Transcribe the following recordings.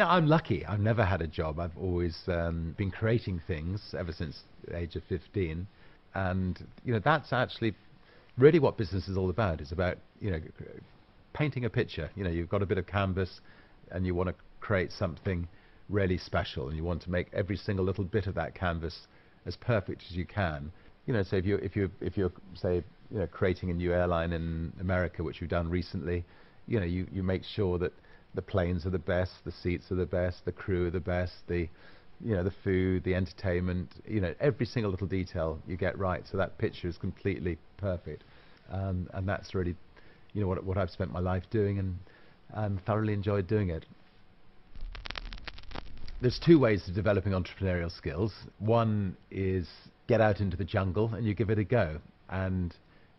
No, I'm lucky. I've never had a job. I've always been creating things ever since the age of 15. And, that's actually really what business is all about. It's about, painting a picture. You've got a bit of canvas and you want to create something really special, and you want to make every single little bit of that canvas as perfect as you can. So if you're say, creating a new airline in America, which you've done recently, you make sure that the planes are the best, the seats are the best, the crew are the best, the food, the entertainment, every single little detail you get right, so that picture is completely perfect. And that's really, what I've spent my life doing, and thoroughly enjoyed doing it. There's two ways of developing entrepreneurial skills. One is get out into the jungle and you give it a go, and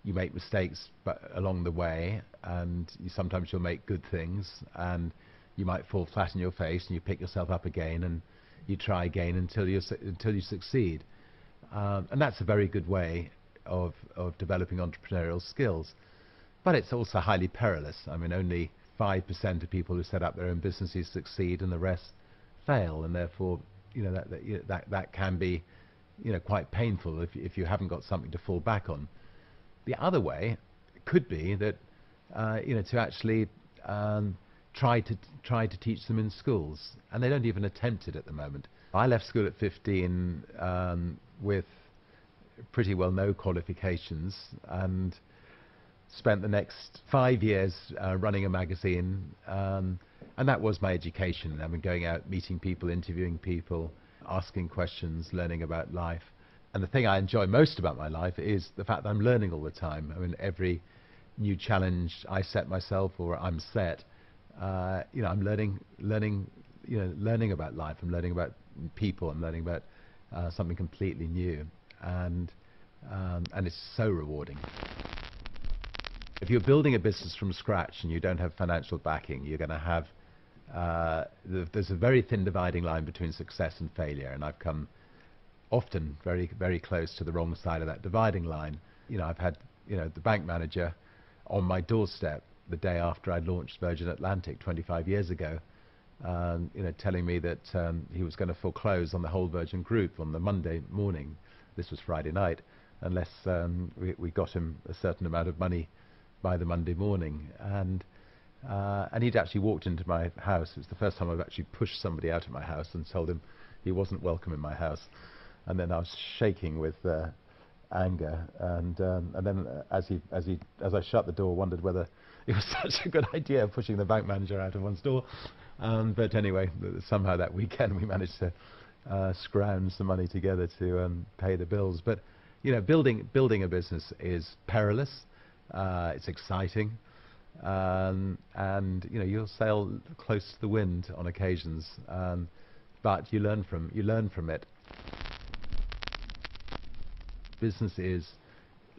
you make mistakes along the way, and sometimes you'll make good things, and you might fall flat on your face, and you pick yourself up again, and you try again until you succeed. And that's a very good way of developing entrepreneurial skills. But it's also highly perilous. I mean, only 5% of people who set up their own businesses succeed, and the rest fail, and therefore, that can be, quite painful if you haven't got something to fall back on. The other way could be that, to actually try to teach them in schools, and they don't even attempt it at the moment. I left school at 15 with pretty well no qualifications, and spent the next 5 years running a magazine, and that was my education. I mean, going out, meeting people, interviewing people, asking questions, learning about life. And the thing I enjoy most about my life is the fact that I'm learning all the time. I mean, every new challenge I set myself, or I'm set, I'm learning about life. I'm learning about people. I'm learning about something completely new, and it's so rewarding. If you're building a business from scratch and you don't have financial backing, you're going to have there's a very thin dividing line between success and failure, and I've come often very, very close to the wrong side of that dividing line. I've had the bank manager on my doorstep the day after I launched Virgin Atlantic 25 years ago, telling me that he was going to foreclose on the whole Virgin Group on the Monday morning. This was Friday night, unless we got him a certain amount of money by the Monday morning. And he'd actually walked into my house. It was the first time I've actually pushed somebody out of my house and told him he wasn't welcome in my house. And then I was shaking with anger, and then as I shut the door, wondered whether it was such a good idea pushing the bank manager out of one's door. But anyway, somehow that weekend we managed to scrounge some money together to pay the bills. But building a business is perilous. It's exciting, and you'll sail close to the wind on occasions, but you learn from it. Business is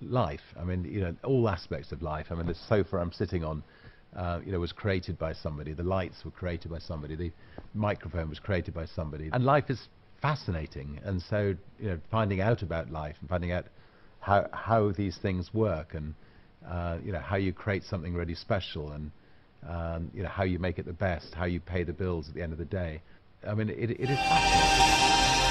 life. I mean, all aspects of life. I mean, the sofa I'm sitting on, was created by somebody. The lights were created by somebody. The microphone was created by somebody. And life is fascinating. And so, finding out about life and finding out how these things work, and how you create something really special, and how you make it the best, how you pay the bills at the end of the day. I mean, it is fascinating.